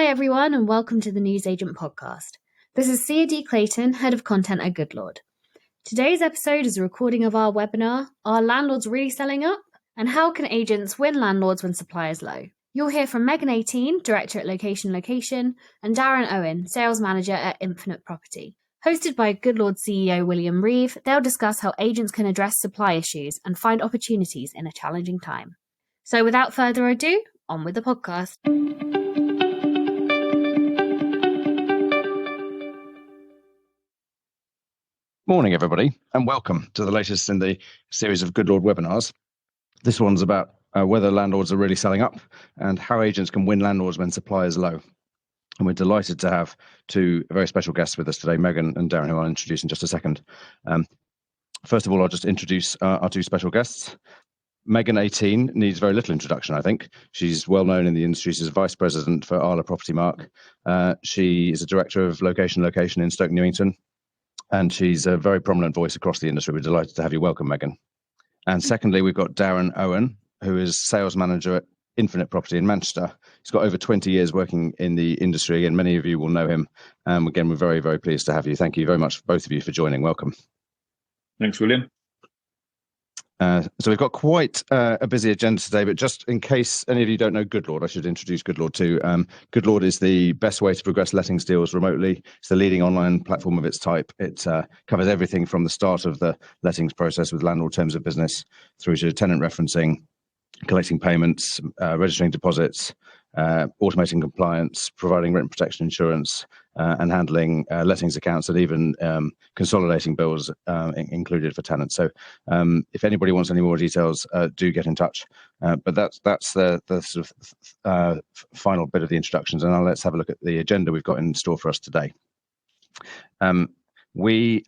everyone, and welcome to the Newsagent podcast. This is Sia D. Clayton, Head of Content at Goodlord. Today's episode is a recording of our webinar, Are Landlords Really Selling Up? And How Can Agents Win Landlords When Supply is Low? You'll hear from Megan 18, Director at Location, and Darren Owen, Sales Manager at Infinite Property. Hosted by Goodlord CEO William Reeve, they'll discuss how agents can address supply issues and find opportunities in a challenging time. So without further ado, on with the podcast. Morning, everybody, and welcome to the latest in the series of Goodlord webinars. This one's about whether landlords are really selling up and how agents can win landlords when supply is low. And we're delighted to have two very special guests with us today, Megan and Darren, who I'll introduce in just a second. First of all, I'll just introduce our two special guests. Megan 18 needs very little introduction, I think. She's well known in the industry. She's Vice President for Arla Property Mark. She is a Director of Location in Stoke Newington. And she's a very prominent voice across the industry. We're delighted to have you. Welcome, Megan. And secondly, we've got Darren Owen, who is Sales Manager at Infinite Property in Manchester. He's got over 20 years working in the industry, and many of you will know him. Again, we're very, very pleased to have you. Thank you very much, both of you, for joining. Welcome. Thanks, William. So we've got quite a busy agenda today, but just in case any of you don't know Goodlord, I should introduce Goodlord too. Goodlord is the best way to progress lettings deals remotely. It's the leading online platform of its type. It covers everything from the start of the lettings process with landlord terms of business through to tenant referencing, collecting payments, registering deposits, automating compliance, providing rent protection insurance, and handling lettings accounts, and even consolidating bills included for tenants. So if anybody wants any more details, do get in touch. But that's the sort of final bit of the introductions, and now let's have a look at the agenda we've got in store for us today. We're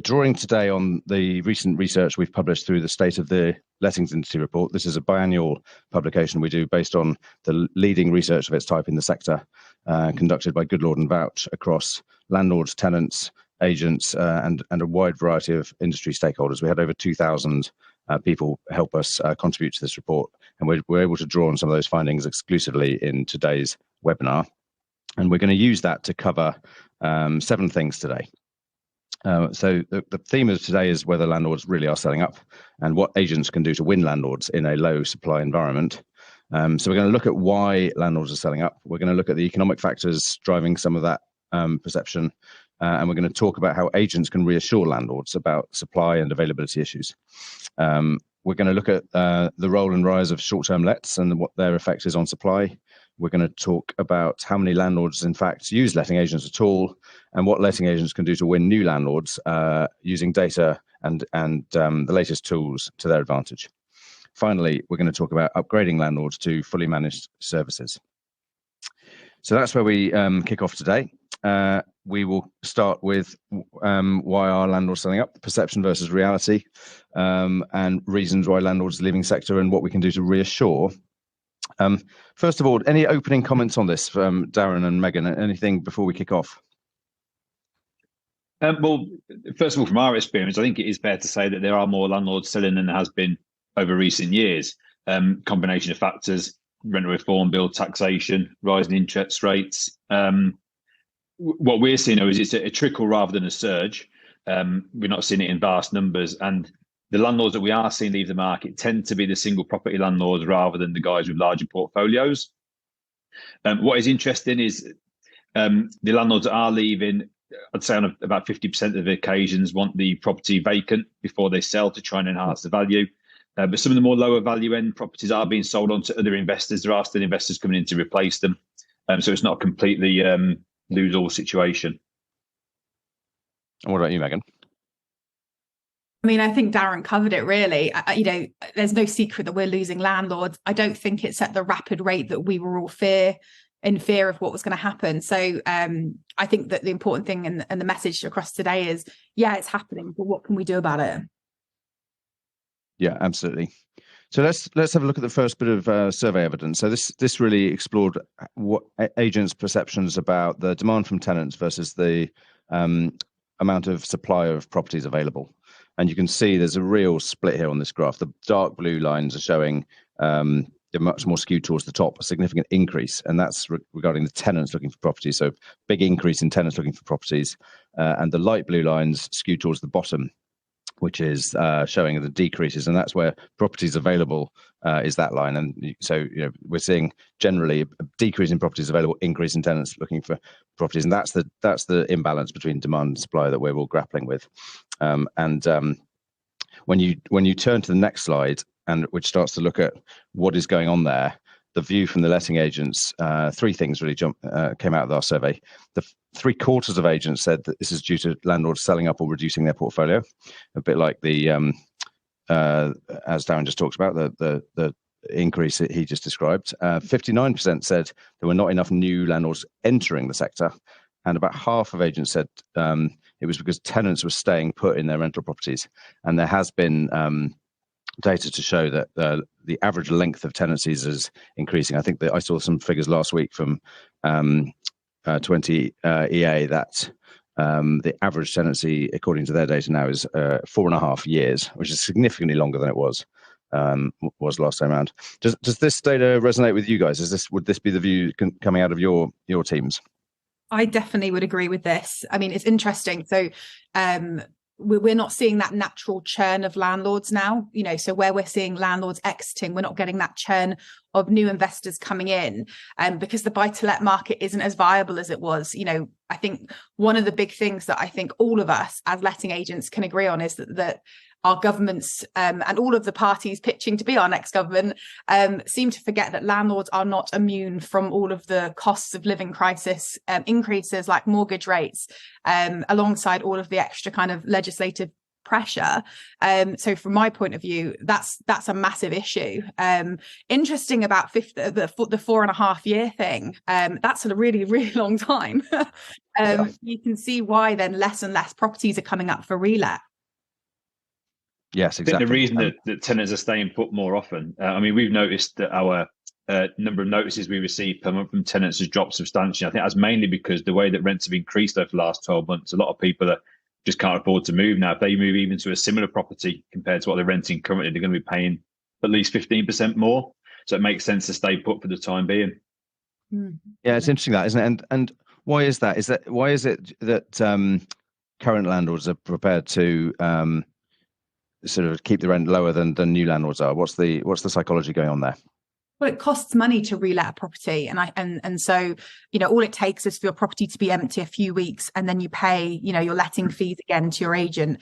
drawing today on the recent research we've published through the State of the Lettings Industry Report. This is a biannual publication we do based on the leading research of its type in the sector, conducted by Goodlord and Vouch across landlords, tenants, agents, and a wide variety of industry stakeholders. We had over 2,000 people help us contribute to this report, and we're able to draw on some of those findings exclusively in today's webinar. And we're going to use that to cover 7 things today. So the theme of today is whether landlords really are selling up and what agents can do to win landlords in a low supply environment. So we're going to look at why landlords are selling up. We're going to look at the economic factors driving some of that perception. And we're going to talk about how agents can reassure landlords about supply and availability issues. We're going to look at the role and rise of short-term lets and what their effect is on supply. We're going to talk about how many landlords, in fact, use letting agents at all, and what letting agents can do to win new landlords using data and the latest tools to their advantage. Finally, we're going to talk about upgrading landlords to fully managed services. So that's where we kick off today. We will start with why are landlords selling up, perception versus reality, and reasons why landlords are leaving sector and what we can do to reassure. First of all, any opening comments on this from Darren and Megan? Anything before we kick off? Well, first of all, from our experience, I think it is fair to say that there are more landlords selling than there has been over recent years. Combination of factors: rental reform bill, taxation, rising interest rates. What we're seeing, though, is it's a trickle rather than a surge. We're not seeing it in vast numbers, and the landlords that we are seeing leave the market tend to be the single property landlords rather than the guys with larger portfolios. What is interesting is the landlords that are leaving, I'd say on about 50% of the occasions, want the property vacant before they sell to try and enhance the value. But some of the more lower value end properties are being sold on to other investors. There are still investors coming in to replace them. So it's not a completely lose-all situation. And what about you, Megan? I mean, I think Darren covered it really. There's no secret that we're losing landlords. I don't think it's at the rapid rate that we were all in fear of what was going to happen. So I think that the important thing and the message across today is, yeah, it's happening, but what can we do about it? Yeah, absolutely. So let's have a look at the first bit of survey evidence. So this really explored what agents' perceptions about the demand from tenants versus the amount of supply of properties available. And you can see there's a real split here on this graph. The dark blue lines are showing they're much more skewed towards the top, a significant increase, and that's regarding the tenants looking for properties. So big increase in tenants looking for properties, and the light blue lines skew towards the bottom, which is showing the decreases, and that's where properties available is that line. And so we're seeing generally a decrease in properties available, increase in tenants looking for properties, and that's the imbalance between demand and supply that we're all grappling with. When you turn to the next slide, and which starts to look at what is going on there, the view from the letting agents, three things really came out of our survey. The 3/4 of agents said that this is due to landlords selling up or reducing their portfolio, a bit like the as Darren just talked about, the increase that he just described. 59% said there were not enough new landlords entering the sector, and about half of agents said it was because tenants were staying put in their rental properties. And there has been data to show that the average length of tenancies is increasing. I think that I saw some figures last week from 20 EA that the average tenancy, according to their data now, is 4.5 years, which is significantly longer than it was last time around. Does this data resonate with you guys? Would this be the view coming out of your teams? I definitely would agree with this. I mean, it's interesting. So we're not seeing that natural churn of landlords now, so where we're seeing landlords exiting, we're not getting that churn of new investors coming in, because the buy-to-let market isn't as viable as it was. I think one of the big things that I think all of us as letting agents can agree on is that our governments and all of the parties pitching to be our next government seem to forget that landlords are not immune from all of the costs of living crisis increases like mortgage rates, alongside all of the extra kind of legislative pressure. So from my point of view, that's a massive issue. Interesting about the 4.5 year thing. That's a really, really long time. You can see why then less and less properties are coming up for relet. Yes, exactly. The reason that tenants are staying put more often, we've noticed that our number of notices we receive per month from tenants has dropped substantially. I think that's mainly because the way that rents have increased over the last 12 months, a lot of people just can't afford to move now. If they move even to a similar property compared to what they're renting currently, they're going to be paying at least 15% more. So it makes sense to stay put for the time being. Yeah, it's interesting that, isn't it? And why is that? Why is it that current landlords are prepared to sort of keep the rent lower than new landlords are? What's the psychology going on there? Well, it costs money to relet a property, and so all it takes is for your property to be empty a few weeks, and then you pay your letting fees again to your agent.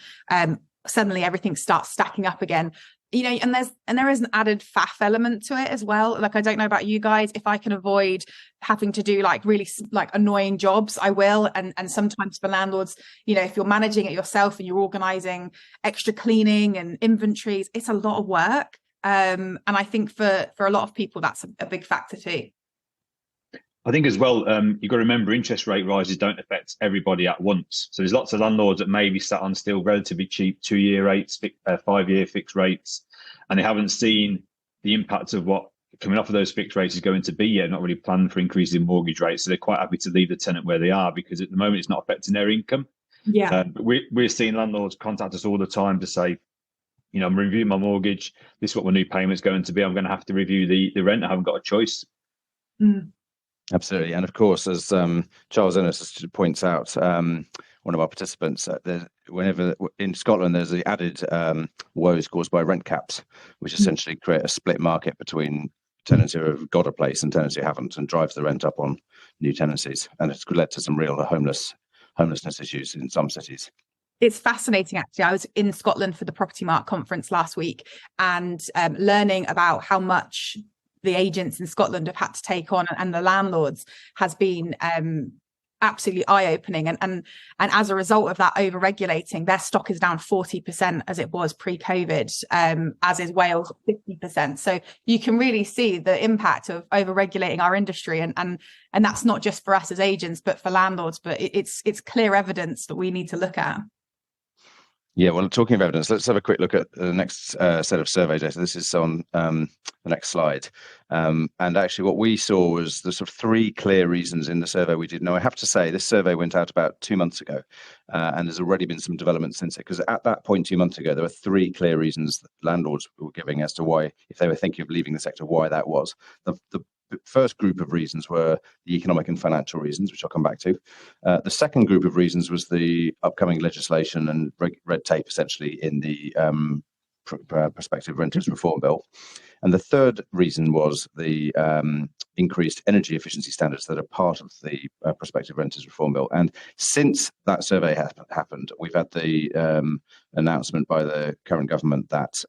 Suddenly everything starts stacking up again. And there is an added faff element to it as well. Like, I don't know about you guys, if I can avoid having to do really annoying jobs, I will. And sometimes for landlords, if you're managing it yourself and you're organizing extra cleaning and inventories, it's a lot of work. And I think for a lot of people, that's a big factor too. I think as well, you've got to remember interest rate rises don't affect everybody at once. So there's lots of landlords that maybe sat on still relatively cheap 2-year rates, 5-year fixed rates, and they haven't seen the impact of what coming off of those fixed rates is going to be yet, not really planned for increases in mortgage rates. So they're quite happy to leave the tenant where they are because at the moment it's not affecting their income. Yeah. But we're seeing landlords contact us all the time to say, I'm reviewing my mortgage. This is what my new payment's going to be. I'm going to have to review the rent. I haven't got a choice. Mm. Absolutely. And of course, as Charles Ennis points out, one of our participants, whenever in Scotland, there's the added woes caused by rent caps, which essentially create a split market between tenants who have got a place and tenants who haven't, and drives the rent up on new tenancies. And it's led to some real homelessness issues in some cities. It's fascinating, actually. I was in Scotland for the Property Mark conference last week, and learning about how much the agents in Scotland have had to take on and the landlords has been absolutely eye-opening. And as a result of that over-regulating, their stock is down 40% as it was pre-COVID, as is Wales 50%. So you can really see the impact of over-regulating our industry. And that's not just for us as agents, but for landlords. But it's clear evidence that we need to look at. Yeah, well, talking of evidence, let's have a quick look at the next set of survey data. This is on the next slide. And actually what we saw was the sort of 3 clear reasons in the survey we did. Now, I have to say, this survey went out about 2 months ago, and there's already been some development since it, because at that point 2 months ago, there were 3 clear reasons that landlords were giving as to why, if they were thinking of leaving the sector, why that was. The first group of reasons were the economic and financial reasons, which I'll come back to. The second group of reasons was the upcoming legislation and red tape, essentially, in the prospective renters reform bill. And the third reason was the increased energy efficiency standards that are part of the prospective renters reform bill. And since that survey happened, we've had the announcement by the current government that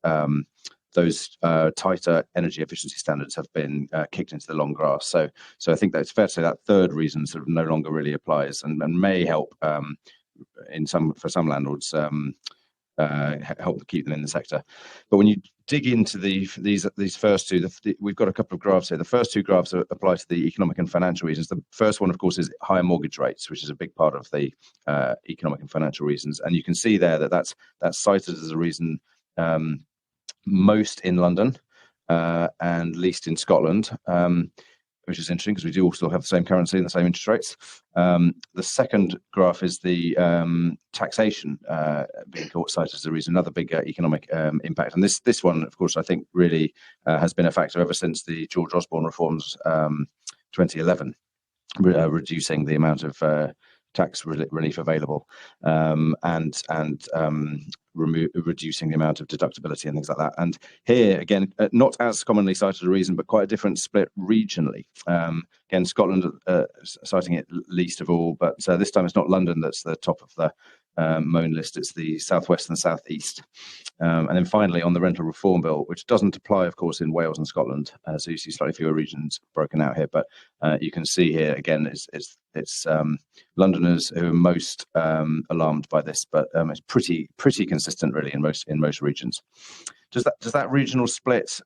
those tighter energy efficiency standards have been kicked into the long grass. So I think that it's fair to say that third reason sort of no longer really applies, and may help for some landlords help keep them in the sector. But when you dig into these first two, we've got a couple of graphs here. The first 2 graphs apply to the economic and financial reasons. The first one, of course, is higher mortgage rates, which is a big part of the economic and financial reasons. And you can see there that that's cited as a reason most in London and least in Scotland, which is interesting because we do all still have the same currency and the same interest rates. The second graph is the taxation being cited as a reason, another big economic impact. And this one, of course, I think really has been a factor ever since the George Osborne reforms 2011, reducing the amount of tax relief available and reducing the amount of deductibility and things like that. And here, again, not as commonly cited a reason, but quite a different split regionally. Again, Scotland citing it least of all, but this time it's not London that's the top of the Moan list, it's the southwest and southeast. And then finally, on the rental reform bill, which doesn't apply, of course, in Wales and Scotland, so you see slightly fewer regions broken out here, but you can see here, again, it's Londoners who are most alarmed by this, but it's pretty consistent, really, in most regions. Does that regional split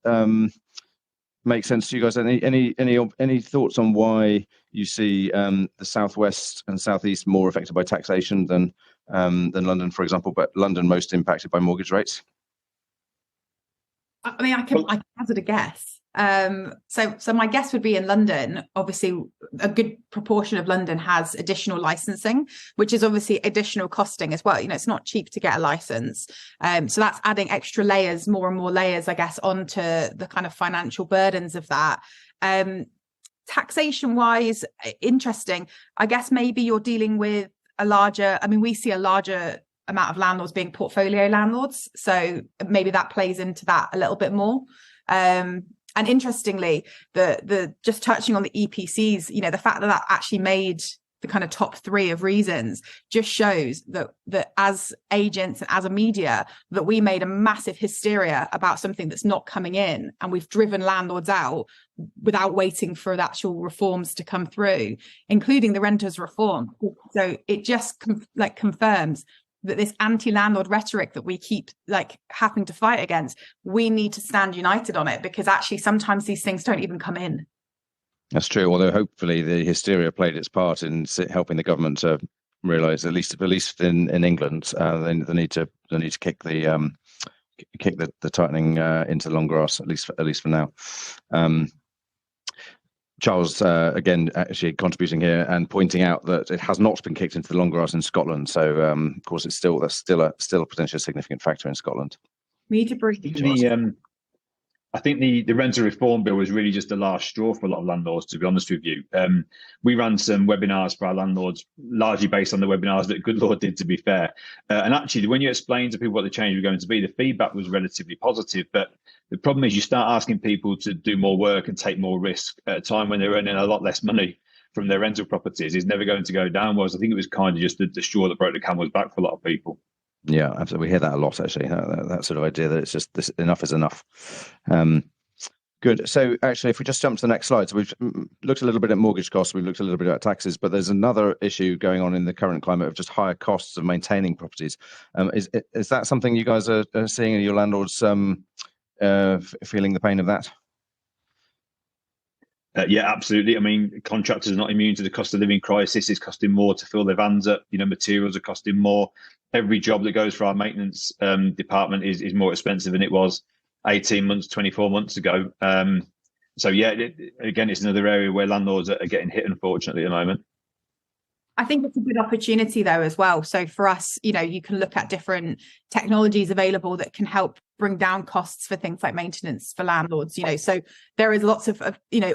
make sense to you guys? Any thoughts on why you see the southwest and southeast more affected by taxation than London, for example, but London most impacted by mortgage rates? I mean, I can hazard a guess. So my guess would be in London, obviously a good proportion of London has additional licensing, which is obviously additional costing as well. You know, it's not cheap to get a license. So that's adding extra layers, more and more layers, I guess, onto the kind of financial burdens of that. Taxation wise, interesting. I guess maybe you're dealing with we see a larger amount of landlords being portfolio landlords. So maybe that plays into that a little bit more. And interestingly, the just touching on the EPCs, you know, the fact that actually made the kind of top 3 of reasons just shows that as agents and as a media, that we made a massive hysteria about something that's not coming in, and we've driven landlords out without waiting for the actual reforms to come through, including the renters reform. So it just confirms that this anti-landlord rhetoric that we keep having to fight against, we need to stand united on it, because actually sometimes these things don't even come in. That's true. Although hopefully the hysteria played its part in helping the government to realise, at least in England, they need to kick the tightening into the long grass, at least for now. Charles, again, actually contributing here and pointing out that it has not been kicked into the long grass in Scotland. So, of course, that's still a potentially significant factor in Scotland. Me to breathe. I think the rental reform bill was really just the last straw for a lot of landlords, to be honest with you. We ran some webinars for our landlords, largely based on the webinars that Goodlord did, to be fair. And actually, when you explain to people what the change was going to be, the feedback was relatively positive. But the problem is you start asking people to do more work and take more risk at a time when they're earning a lot less money from their rental properties. It's never going to go downwards. I think it was kind of just the straw that broke the camel's back for a lot of people. Yeah, absolutely. We hear that a lot, actually, that sort of idea that it's just enough is enough. Good. So actually, if we just jump to the next slide, so we've looked a little bit at mortgage costs, we've looked a little bit at taxes, but there's another issue going on in the current climate of just higher costs of maintaining properties. Is that something you guys are seeing? Are your landlords feeling the pain of that? Yeah, absolutely. I mean, contractors are not immune to the cost of living crisis. It's costing more to fill their vans up. Materials are costing more. Every job that goes for our maintenance department is more expensive than it was 18 months, 24 months ago. So yeah, again, it's another area where landlords are getting hit, unfortunately, at the moment. I think it's a good opportunity though as well. So for us, you can look at different technologies available that can help bring down costs for things like maintenance for landlords. So there is lots of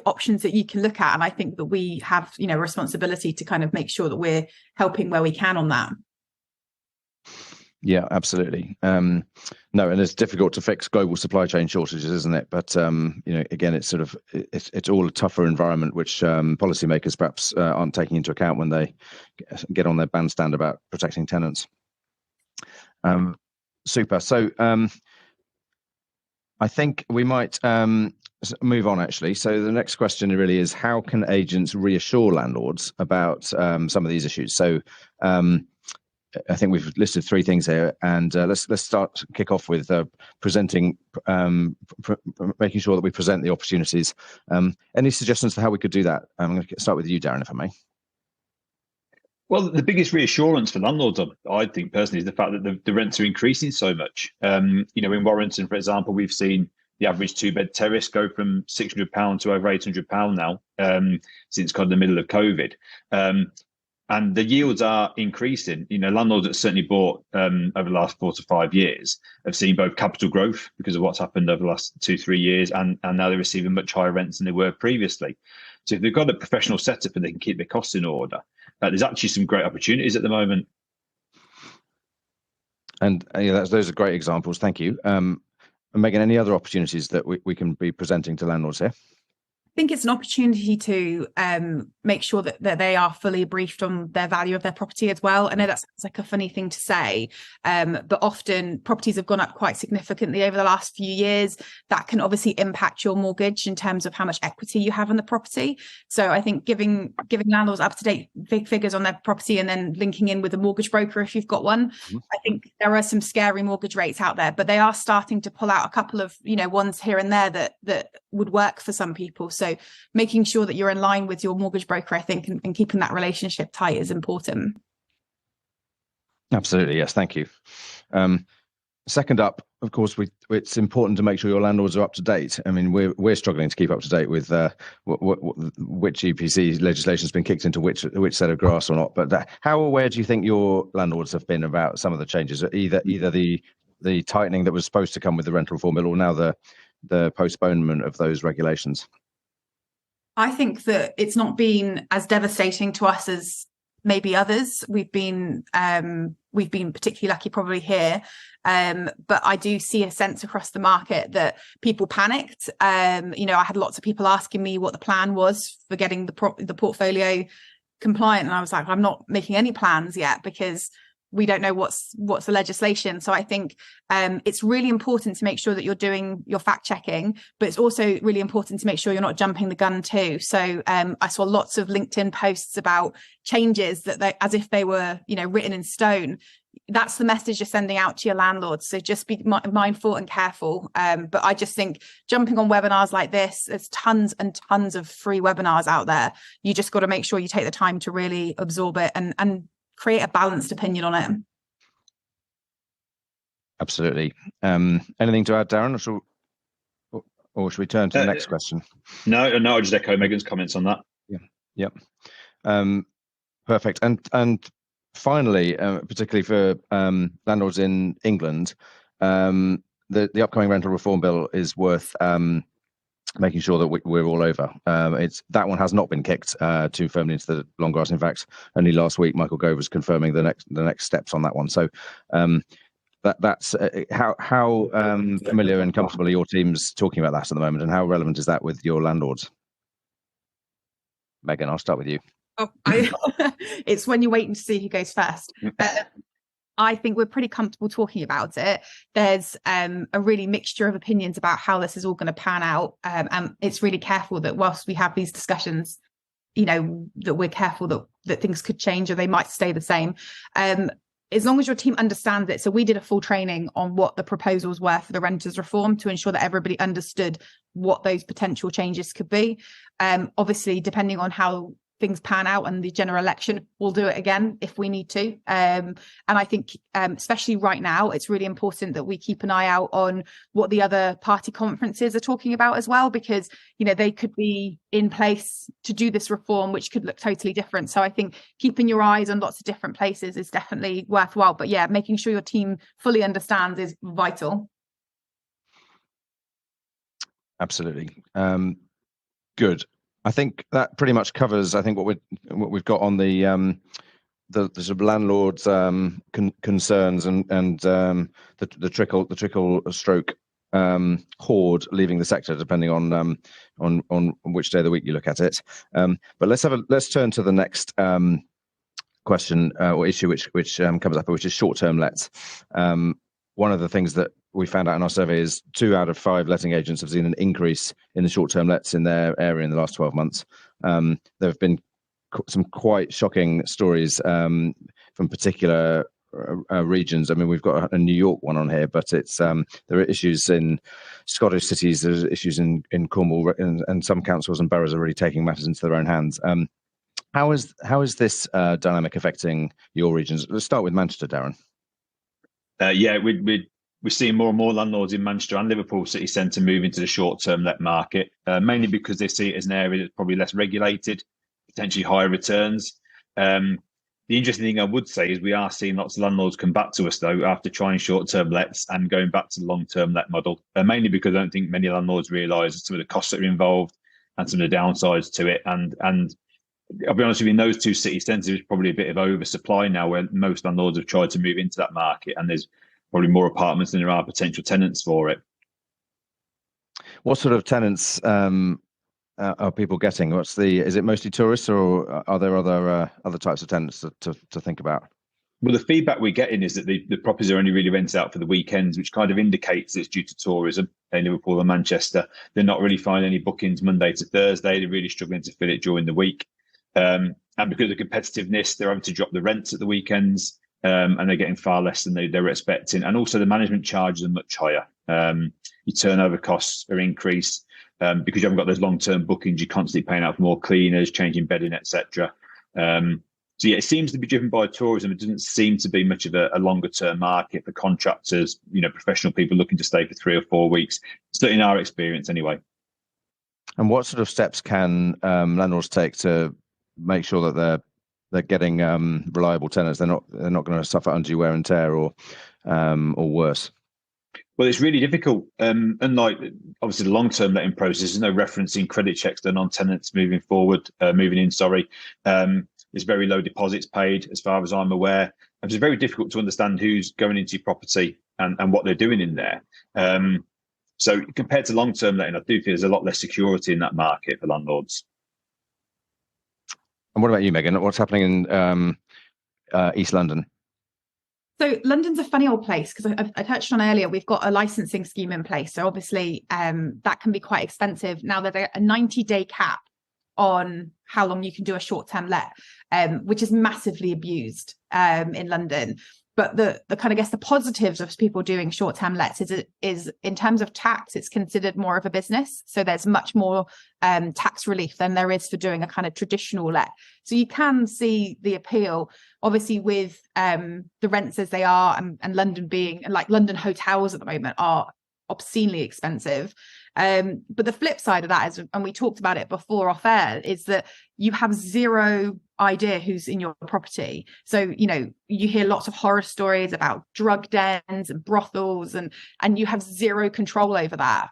options that you can look at, and I think that we have responsibility to kind of make sure that we're helping where we can on that. Yeah, absolutely. No, and it's difficult to fix global supply chain shortages, isn't it? But again, it's sort of it's all a tougher environment, which policymakers perhaps aren't taking into account when they get on their bandstand about protecting tenants. Super. So I think we might move on, actually. So the next question really is, how can agents reassure landlords about some of these issues? So I think we've listed three things here, and let's kick off with presenting, making sure that we present the opportunities. Any suggestions for how we could do that? I'm going to start with you, Darren, if I may. Well, the biggest reassurance for landlords, I think personally, is the fact that the rents are increasing so much. In Warrington, for example, we've seen the average 2-bed terrace go from £600 to over £800 now since kind of the middle of COVID. And the yields are increasing. Landlords that certainly bought over the last 4 to 5 years have seen both capital growth because of what's happened over the last 2-3 years, and now they're receiving much higher rents than they were previously. So if they've got a professional setup and they can keep their costs in order, there's actually some great opportunities at the moment. And those are great examples. Thank you. Megan, any other opportunities that we can be presenting to landlords here? I think it's an opportunity to make sure that they are fully briefed on their value of their property as well. I know that sounds like a funny thing to say, but often properties have gone up quite significantly over the last few years. That can obviously impact your mortgage in terms of how much equity you have in the property. So I think giving landlords up-to-date figures on their property and then linking in with a mortgage broker if you've got one. I think there are some scary mortgage rates out there, but they are starting to pull out a couple of ones here and there that would work for some people. So making sure that you're in line with your mortgage broker, I think, and keeping that relationship tight is important. Absolutely, yes, thank you. Second up, of course, it's important to make sure your landlords are up to date. I mean, we're struggling to keep up to date with which EPC legislation has been kicked into which set of grass or not. But how aware do you think your landlords have been about some of the changes, either the tightening that was supposed to come with the rental reform bill, or now the postponement of those regulations? I think that it's not been as devastating to us as maybe others. We've been particularly lucky probably here, but I do see a sense across the market that people panicked. I had lots of people asking me what the plan was for getting the portfolio compliant, and I was like, I'm not making any plans yet because we don't know what's the legislation. So I think it's really important to make sure that you're doing your fact checking, but it's also really important to make sure you're not jumping the gun too. So I saw lots of LinkedIn posts about changes that as if they were written in stone. That's the message you're sending out to your landlords. So just be mindful and careful. But I just think jumping on webinars like this, there's tons and tons of free webinars out there. You just got to make sure you take the time to really absorb it and create a balanced opinion on it. Absolutely. Anything to add, Darren, or should we turn to the next question? No, I'll just echo Megan's comments on that. Yeah. Perfect. And finally, particularly for landlords in England, the upcoming rental reform bill is worth making sure that we're all over. That one has not been kicked too firmly into the long grass. In fact, only last week Michael Gove was confirming the next steps on that one. So that's how familiar and comfortable are your teams talking about that at the moment, and how relevant is that with your landlords? Megan, I'll start with you. It's when you're waiting to see who goes first. I think we're pretty comfortable talking about it. There's a really mixture of opinions about how this is all going to pan out. And it's really careful that whilst we have these discussions, that we're careful that things could change or they might stay the same. As long as your team understands it. So we did a full training on what the proposals were for the renters reform to ensure that everybody understood what those potential changes could be. Obviously, depending on how things pan out and the general election, we'll do it again if we need to. And I think, especially right now, it's really important that we keep an eye out on what the other party conferences are talking about as well, because, you know, they could be in place to do this reform, which could look totally different. So I think keeping your eyes on lots of different places is definitely worthwhile. But yeah, making sure your team fully understands is vital. Absolutely. Good. I think that pretty much covers, I think, what we've got on the sort of landlords' concerns and the trickle stroke horde leaving the sector, depending on which day of the week you look at it. But let's turn to the next question or issue which comes up, which is short-term lets. One of the things that we found out in our survey is 2 out of 5 letting agents have seen an increase in the short-term lets in their area in the last 12 months. There have been some quite shocking stories from particular regions. I mean, we've got a New York one on here, but it's there are issues in Scottish cities, there's issues in Cornwall, and some councils and boroughs are really taking matters into their own hands. How is this dynamic affecting your regions? Let's start with Manchester, Darren. We're seeing more and more landlords in Manchester and Liverpool city centre move into the short-term let market, mainly because they see it as an area that's probably less regulated, potentially higher returns. The interesting thing I would say is we are seeing lots of landlords come back to us, though, after trying short-term lets and going back to the long-term let model, mainly because I don't think many landlords realise some of the costs that are involved and some of the downsides to it. And I'll be honest with you, in those 2 city centres, there's probably a bit of oversupply now, where most landlords have tried to move into that market, and there's probably more apartments than there are potential tenants for it. What sort of tenants are people getting? Is it mostly tourists, or are there other types of tenants to think about? Well, the feedback we're getting is that the properties are only really rented out for the weekends, which kind of indicates it's due to tourism in Liverpool and Manchester. They're not really finding any bookings Monday to Thursday. They're really struggling to fill it during the week. And because of competitiveness, they're having to drop the rents at the weekends. And they're getting far less than they were expecting. And also the management charges are much higher. Your turnover costs are increased because you haven't got those long-term bookings. You're constantly paying out for more cleaners, changing bedding, etc. So yeah, it seems to be driven by tourism. It doesn't seem to be much of a longer-term market for contractors, professional people looking to stay for 3 or 4 weeks. Certainly in our experience, anyway. And what sort of steps can landlords take to make sure that they're getting reliable tenants? They're not going to suffer undue wear and tear or worse. Well, it's really difficult. Unlike obviously the long-term letting process, there's no referencing credit checks done on tenants moving in. There's very low deposits paid, as far as I'm aware. And it's very difficult to understand who's going into your property and what they're doing in there. So compared to long-term letting, I do feel there's a lot less security in that market for landlords. And what about you, Megan? What's happening in East London? So London's a funny old place, because I touched on earlier, we've got a licensing scheme in place. So obviously that can be quite expensive. Now there's a 90-day cap on how long you can do a short-term let, which is massively abused in London. But the kind of, I guess, the positives of people doing short-term lets is in terms of tax, it's considered more of a business. So there's much more tax relief than there is for doing a kind of traditional let. So you can see the appeal, obviously, with the rents as they are, and London being, like, London hotels at the moment are obscenely expensive. But the flip side of that is, and we talked about it before off air, is that you have zero idea who's in your property. So, you hear lots of horror stories about drug dens and brothels, and you have zero control over that,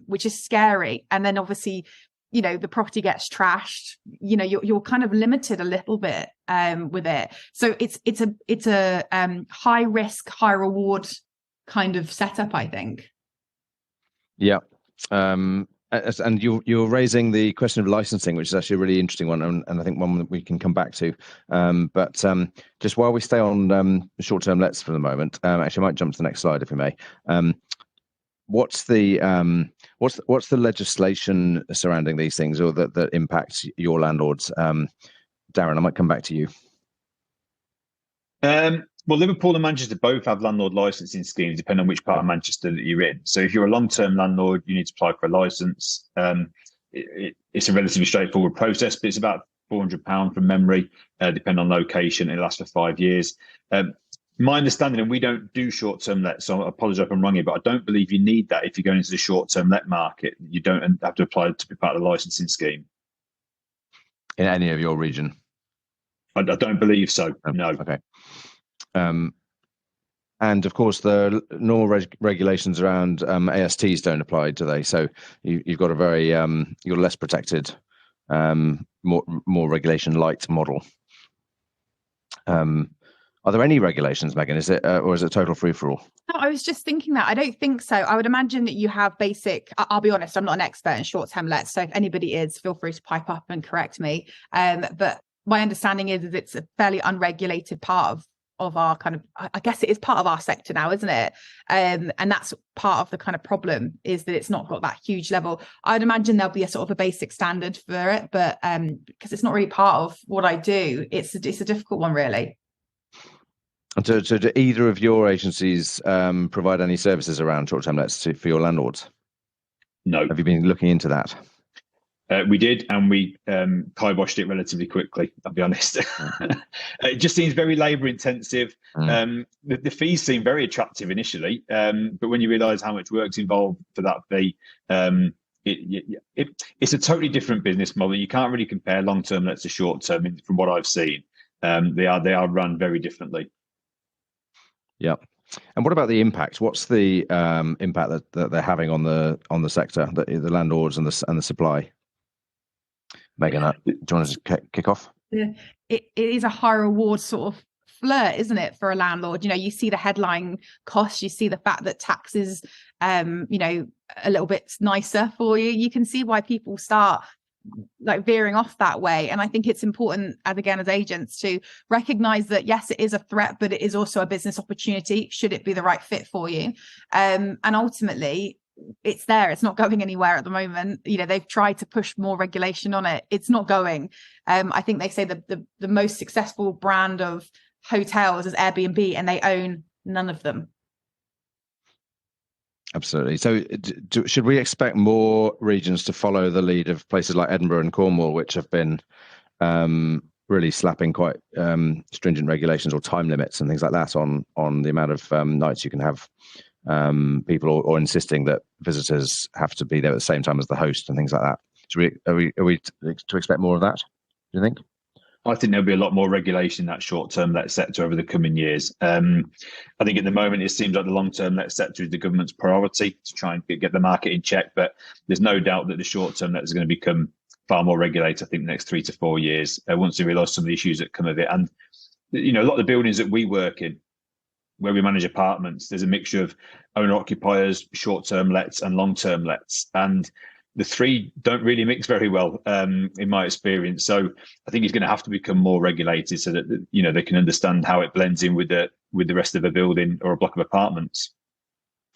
which is scary. And then obviously, the property gets trashed, you're kind of limited a little bit with it. So it's a high risk, high reward kind of setup, I think. Yeah. And you're raising the question of licensing, which is actually a really interesting one, and I think one that we can come back to. But just while we stay on short-term lets for the moment, actually I might jump to the next slide if we may. What's the legislation surrounding these things, or that impacts your landlords? Darren, I might come back to you. Well, Liverpool and Manchester both have landlord licensing schemes, depending on which part of Manchester that you're in. So if you're a long-term landlord, you need to apply for a license. It's a relatively straightforward process, but it's about £400 from memory, depending on location. It lasts for 5 years. My understanding, and we don't do short-term let, so I apologise if I'm wrong here, but I don't believe you need that if you're going into the short-term let market. You don't have to apply to be part of the licensing scheme. In any of your region? I don't believe so, no. Okay. And of course, the normal regulations around ASTs don't apply, do they? So you've got a very you're less protected, more regulation light model. Are there any regulations, Megan? Is it or is it total free for all? No, I was just thinking that. I don't think so. I would imagine that you have basic. I'll be honest, I'm not an expert in short-term lets, so if anybody is, feel free to pipe up and correct me. But my understanding is it's a fairly unregulated part of our kind of, I guess it is part of our sector now, isn't it? And that's part of the kind of problem, is that it's not got that huge level. I'd imagine there'll be a sort of a basic standard for it, but because it's not really part of what I do, it's a difficult one, really. And so do either of your agencies provide any services around short-term lets for your landlords? No. Have you been looking into that? We did, and we kiboshed it relatively quickly, I'll be honest. It just seems very labour intensive. The fees seem very attractive initially, but when you realise how much work's involved for that fee, it's a totally different business model. You can't really compare long-term lets to short-term from what I've seen. They are run very differently. Yeah. And what about the impact? What's the impact that they're having on the sector, the landlords and the supply? Megan, do you want to kick off? Yeah, it is a high reward sort of flirt, isn't it, for a landlord? You see the headline costs, you see the fact that taxes, a little bit nicer for you. You can see why people start like veering off that way. And I think it's important, as agents, to recognize that yes, it is a threat, but it is also a business opportunity should it be the right fit for you. And ultimately, it's there. It's not going anywhere at the moment. They've tried to push more regulation on it. It's not going. I think they say the most successful brand of hotels is Airbnb, and they own none of them. Absolutely. So should we expect more regions to follow the lead of places like Edinburgh and Cornwall, which have been really slapping quite stringent regulations or time limits and things like that on the amount of nights you can have people, or insisting that visitors have to be there at the same time as the host and things like that? Are we to expect more of that, do you think? I think there'll be a lot more regulation in that short-term let sector over the coming years. I think at the moment it seems like the long-term let sector is the government's priority to try and get the market in check, but there's no doubt that the short-term let is going to become far more regulated, I think, the next 3 to 4 years, once they realise some of the issues that come of it. And, a lot of the buildings that we work in, where we manage apartments, there's a mixture of owner-occupiers, short-term lets and long-term lets. And the three don't really mix very well, in my experience. So I think it's going to have to become more regulated so that they can understand how it blends in with the rest of a building or a block of apartments.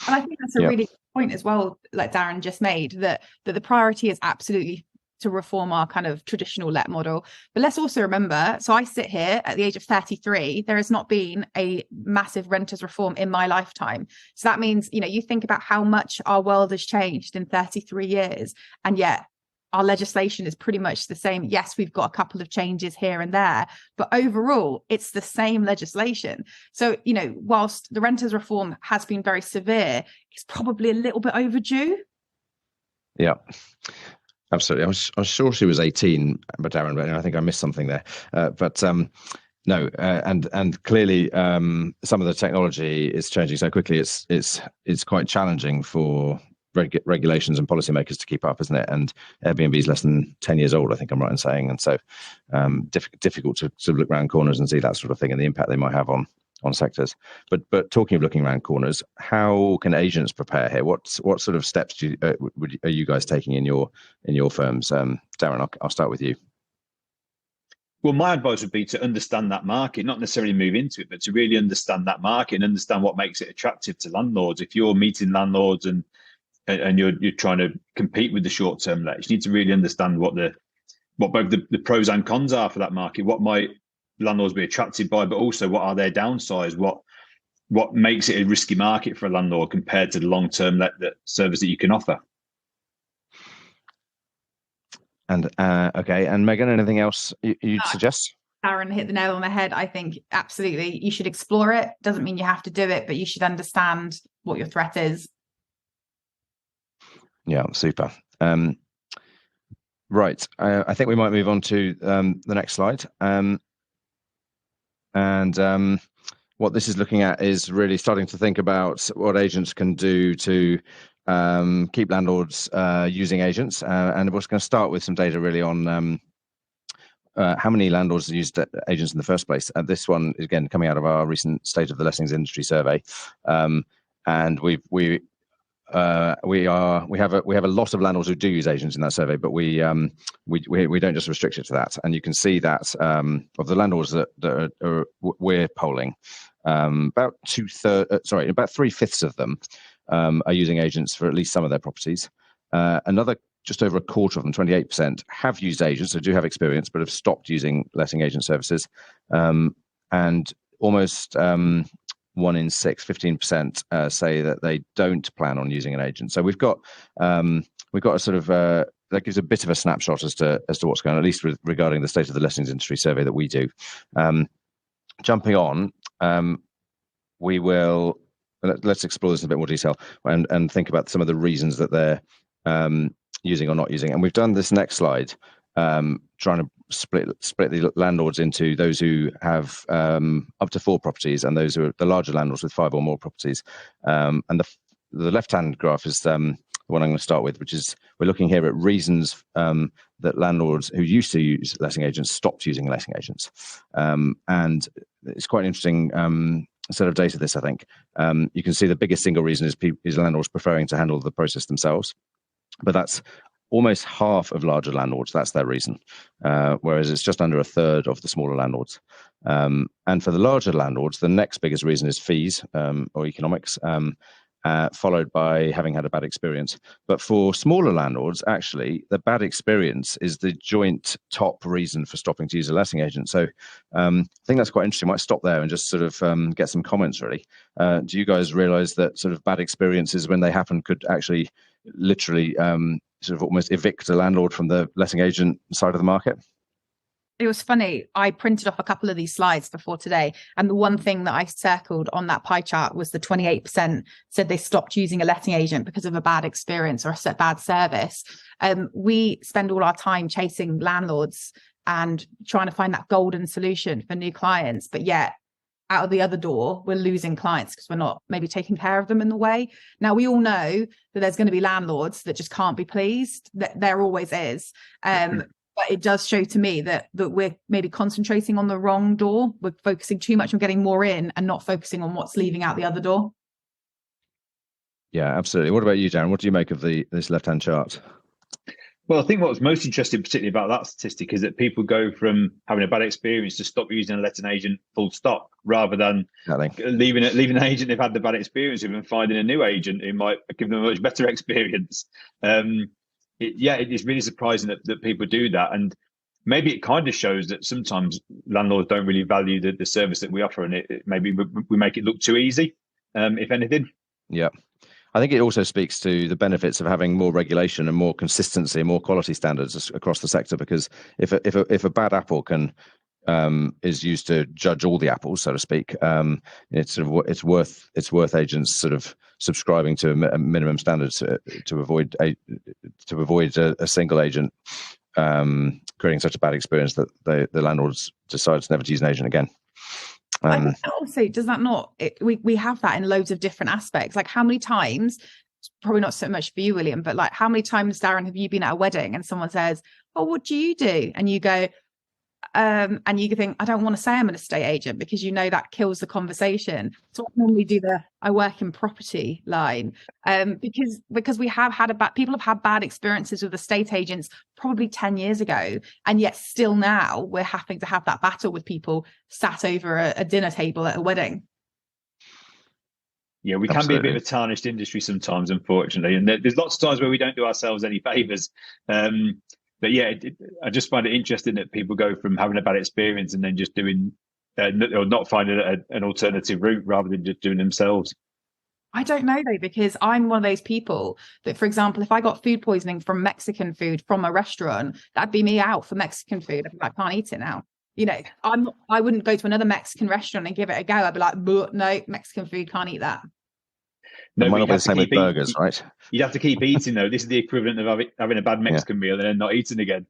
And I think that's a really good point as well, like Darren just made, that the priority is absolutely to reform our kind of traditional let model. But let's also remember, so I sit here at the age of 33, there has not been a massive renters reform in my lifetime. So that means, you think about how much our world has changed in 33 years, and yet our legislation is pretty much the same. Yes, we've got a couple of changes here and there, but overall it's the same legislation. So, whilst the renters reform has been very severe, it's probably a little bit overdue. Yeah. Absolutely. I was sure she was 18, but Darren, but I think I missed something there. No, and clearly some of the technology is changing so quickly. It's quite challenging for regulations and policymakers to keep up, isn't it? And Airbnb is less than 10 years old, I think I'm right in saying, and so difficult to sort of look around corners and see that sort of thing and the impact they might have on sectors. But talking of looking around corners, how can agents prepare here? What sort of steps are you guys taking in your firms? Darren, I'll start with you. Well, my advice would be to understand that market, not necessarily move into it, but to really understand that market and understand what makes it attractive to landlords. If you're meeting landlords and you're trying to compete with the short-term lets, you need to really understand what both the pros and cons are for that market. What might landlords be attracted by, but also what are their downsides? What makes it a risky market for a landlord compared to the long-term service that you can offer? And okay, and Megan, anything else you'd suggest? Darren hit the nail on the head. I think absolutely you should explore it. Doesn't mean you have to do it, but you should understand what your threat is. Yeah, super. Right, I think we might move on to the next slide. What this is looking at is really starting to think about what agents can do to keep landlords using agents. And we're going to start with some data really on how many landlords used agents in the first place. This one is again coming out of our recent State of the Lettings Industry survey, and we have a lot of landlords who do use agents in that survey, but we don't just restrict it to that. And you can see that of the landlords that we're polling, about 3/5 of them are using agents for at least some of their properties. Another just over a quarter of them, 28%, have used agents, so do have experience, but have stopped using letting agent services. And almost 1 in 6, 15%, say that they don't plan on using an agent. So we've got a sort of that gives a bit of a snapshot as to what's going on, at least regarding the State of the Lettings Industry survey that we do. Jumping on, let's explore this in a bit more detail and think about some of the reasons that they're using or not using. And we've done this next slide, trying to split the landlords into those who have up to 4 properties and those who are the larger landlords with 5 or more properties. And the left-hand graph is the one I'm going to start with, which is we're looking here at reasons that landlords who used to use letting agents stopped using letting agents. And it's quite an interesting set of data, this, I think. You can see the biggest single reason is landlords preferring to handle the process themselves. But that's almost half of larger landlords, that's their reason, whereas it's just under a third of the smaller landlords. And for the larger landlords, the next biggest reason is fees or economics, followed by having had a bad experience. But for smaller landlords, actually, the bad experience is the joint top reason for stopping to use a letting agent. So I think that's quite interesting. I might stop there and just sort of get some comments, really. Do you guys realise that sort of bad experiences, when they happen, could actually literally sort of almost evict a landlord from the letting agent side of the market? It was funny. I printed off a couple of these slides before today, and the one thing that I circled on that pie chart was the 28% said they stopped using a letting agent because of a bad experience or a bad service. We spend all our time chasing landlords and trying to find that golden solution for new clients, but yet out of the other door, we're losing clients because we're not maybe taking care of them in the way. Now, we all know that there's going to be landlords that just can't be pleased. There always is. But it does show to me that we're maybe concentrating on the wrong door. We're focusing too much on getting more in and not focusing on what's leaving out the other door. Yeah, absolutely. What about you, Darren? What do you make of this left-hand chart? Well, I think what was most interesting, particularly about that statistic, is that people go from having a bad experience to stop using a letting agent full stop, rather than leaving an agent they've had the bad experience with and finding a new agent who might give them a much better experience. It is really surprising that people do that. And maybe it kind of shows that sometimes landlords don't really value the service that we offer, and maybe we make it look too easy, if anything. Yeah. I think it also speaks to the benefits of having more regulation and more consistency and more quality standards across the sector. Because if a bad apple is used to judge all the apples, so to speak, it's worth agents sort of subscribing to a minimum standards to avoid a single agent creating such a bad experience that the landlords decides never to use an agent again. Also, does that not? We have that in loads of different aspects. Like, how many times? Probably not so much for you, William, but like, how many times, Darren, have you been at a wedding and someone says, "Oh, what do you do?" And you go, and you think, "I don't want to say I'm an estate agent," because you know that kills the conversation. So I normally do I work in property line, because we have had people have had bad experiences with estate agents probably 10 years ago, and yet still now we're having to have that battle with people sat over a dinner table at a wedding. Yeah, we can be a bit of a tarnished industry sometimes, unfortunately, and there's lots of times where we don't do ourselves any favours. But yeah, I just find it interesting that people go from having a bad experience and then just doing or not finding an alternative route rather than just doing themselves. I don't know though, because I'm one of those people that, for example, if I got food poisoning from Mexican food from a restaurant, that'd be me out for Mexican food. I'd be like, I can't eat it now. I wouldn't go to another Mexican restaurant and give it a go. I'd be like, no, Mexican food, can't eat that. No, it might not be the same with burgers, right? You'd have to keep eating, though. This is the equivalent of having a bad Mexican meal and then not eating again.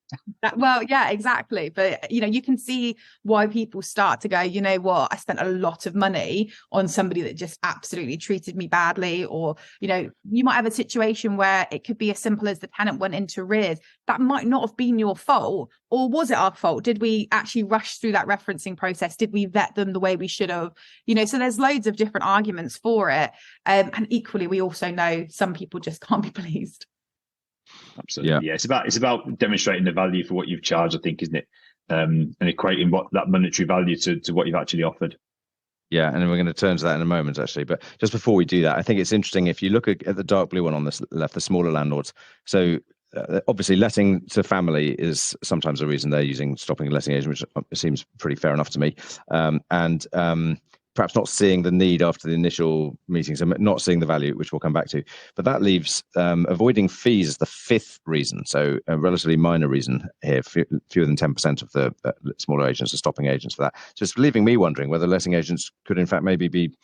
Well, yeah, exactly. But, you can see why people start to go, you know what, I spent a lot of money on somebody that just absolutely treated me badly. Or, you might have a situation where it could be as simple as the tenant went into arrears. That might not have been your fault. Or was it our fault? Did we actually rush through that referencing process? Did we vet them the way we should have? So there's loads of different arguments for it. And equally, we also know some people just can't be pleased. Absolutely. Yeah. It's about demonstrating the value for what you've charged, I think, isn't it? And equating what that monetary value to what you've actually offered. Yeah, and we're going to turn to that in a moment, actually. But just before we do that, I think it's interesting if you look at the dark blue one on this left, the smaller landlords. So obviously, letting to family is sometimes a reason they're using stopping a letting agent, which seems pretty fair enough to me. And perhaps not seeing the need after the initial meeting, so not seeing the value, which we'll come back to. But that leaves avoiding fees as the fifth reason, so a relatively minor reason here. Fewer than 10% of the smaller agents are stopping agents for that. Just leaving me wondering whether letting agents could, in fact, maybe be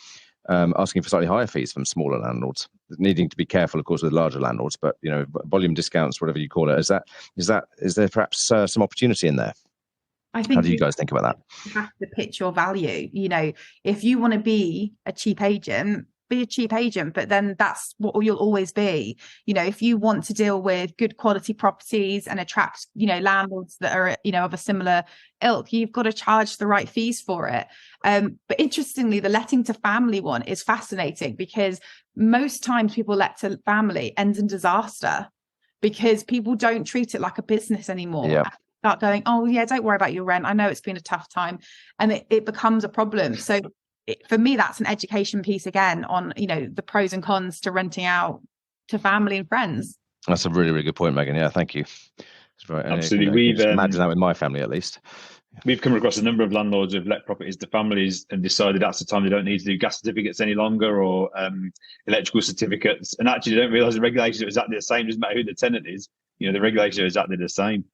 asking for slightly higher fees from smaller landlords, needing to be careful, of course, with larger landlords. But volume discounts, whatever you call it, is there perhaps some opportunity in there? I think. How do you guys think about that? You have to pitch your value. If you want to be a cheap agent, be a cheap agent, but then that's what you'll always be. If you want to deal with good quality properties and attract, landlords that are, of a similar ilk, you've got to charge the right fees for it. But interestingly, the letting to family one is fascinating because most times people let to family ends in disaster because people don't treat it like a business anymore. Yeah. Start going, oh yeah, don't worry about your rent. I know it's been a tough time, and it becomes a problem. So for me, that's an education piece again on the pros and cons to renting out to family and friends. That's a really, really good point, Megan. Yeah, thank you. That's right. Absolutely. We've imagine that with my family at least. We've come across a number of landlords who've let properties to families and decided that's the time they don't need to do gas certificates any longer or electrical certificates, and actually they don't realise the regulations are exactly the same. Doesn't matter who the tenant is. The regulations are exactly the same.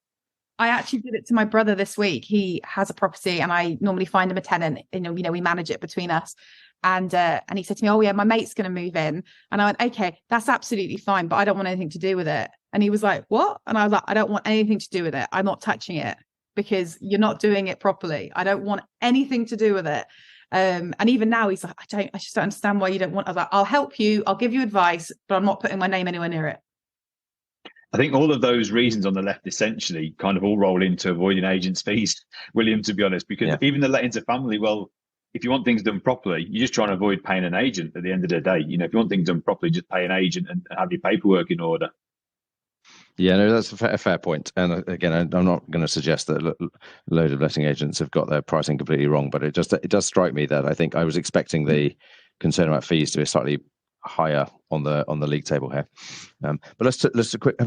I actually did it to my brother this week. He has a property and I normally find him a tenant. We manage it between us. And he said to me, oh yeah, my mate's going to move in. And I went, okay, that's absolutely fine, but I don't want anything to do with it. And he was like, what? And I was like, I don't want anything to do with it. I'm not touching it because you're not doing it properly. I don't want anything to do with it. And even now he's like, I just don't understand why you don't want. I was like, I'll help you. I'll give you advice, but I'm not putting my name anywhere near it. I think all of those reasons on the left essentially kind of all roll into avoiding agents' fees, William, to be honest, because even the letting to family, well, if you want things done properly, you're just trying to avoid paying an agent at the end of the day. If you want things done properly, just pay an agent and have your paperwork in order. Yeah, no, that's a fair point. And again, I'm not going to suggest that a load of letting agents have got their pricing completely wrong, but it does strike me that I think I was expecting the concern about fees to be slightly higher on the league table here. But let's have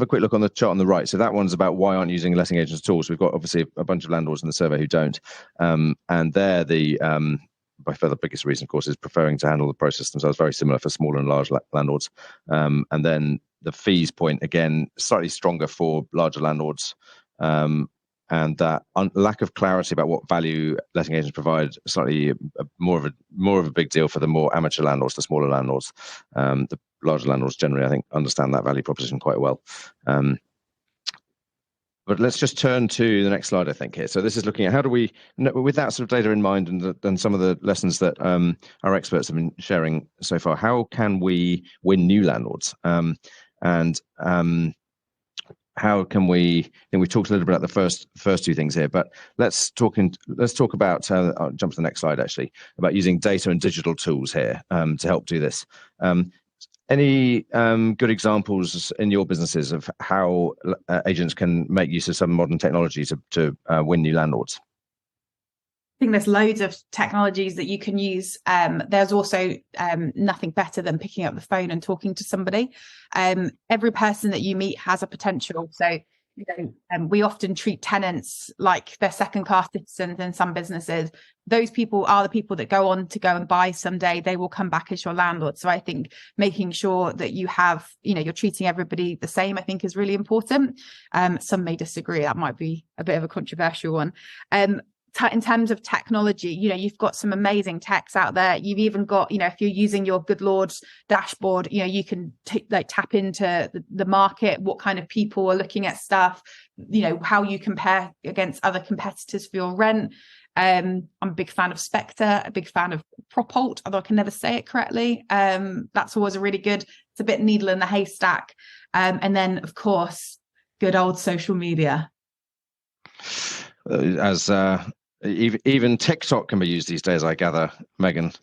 a quick look on the chart on the right. So that one's about why aren't using letting agents at all. So we've got obviously a bunch of landlords in the survey who don't, and they're the by far the biggest reason, of course, is preferring to handle the process themselves. Very similar for small and large landlords, and then the fees point again slightly stronger for larger landlords. And that lack of clarity about what value letting agents provide, slightly more of a big deal for the more amateur landlords, the smaller landlords. The larger landlords generally, I think, understand that value proposition quite well. But let's just turn to the next slide, I think, here. So this is looking at how do we, with that sort of data in mind and some of the lessons that our experts have been sharing so far, how can we win new landlords? How can we? And we talked a little bit about the first two things here, but let's talk about. I'll jump to the next slide actually about using data and digital tools here to help do this. Any good examples in your businesses of how agents can make use of some modern technology to win new landlords? I think there's loads of technologies that you can use. There's also nothing better than picking up the phone and talking to somebody. Every person that you meet has a potential. So we often treat tenants like they're second-class citizens in some businesses. Those people are the people that go on to go and buy someday. They will come back as your landlord. So I think making sure that you have, you're treating everybody the same, I think is really important. Some may disagree. That might be a bit of a controversial one. In terms of technology, you've got some amazing techs out there. You've even got, if you're using your Goodlord dashboard, you can tap into the market, what kind of people are looking at stuff, how you compare against other competitors for your rent. I'm a big fan of Spectre, a big fan of Propult, although I can never say it correctly. That's always a really good, it's a bit needle in the haystack. And then, of course, good old social media. As even TikTok can be used these days, I gather, Megan.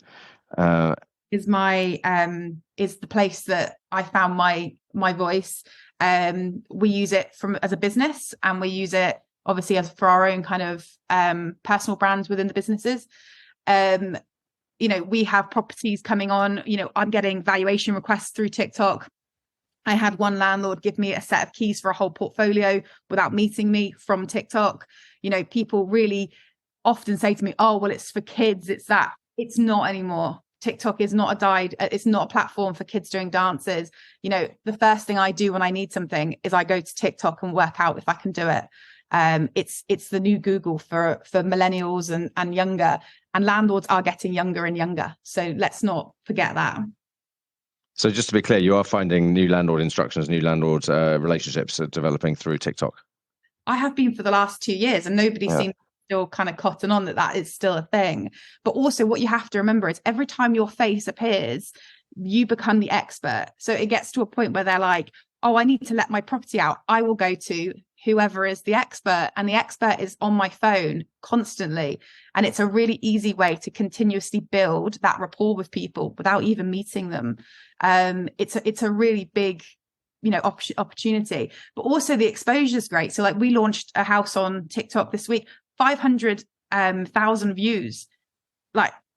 Is the place that I found my voice. We use it as a business, and we use it obviously as for our own kind of personal brands within the businesses. We have properties coming on. I'm getting valuation requests through TikTok. I had one landlord give me a set of keys for a whole portfolio without meeting me from TikTok. People really often say to me, oh, well, it's for kids. It's that. It's not anymore. TikTok is not it's not a platform for kids doing dances. The first thing I do when I need something is I go to TikTok and work out if I can do it. It's the new Google for millennials and younger, and landlords are getting younger and younger. So let's not forget that. So just to be clear, you are finding new landlord instructions, new landlord relationships are developing through TikTok. I have been for the last 2 years, and nobody seems still kind of cotton on that is still a thing. But also what you have to remember is every time your face appears, you become the expert. So it gets to a point where they're like, oh, I need to let my property out. I will go to whoever is the expert, and the expert is on my phone constantly. And it's a really easy way to continuously build that rapport with people without even meeting them. It's a really big opportunity, but also the exposure is great. So we launched a house on TikTok this week, 500,000 views,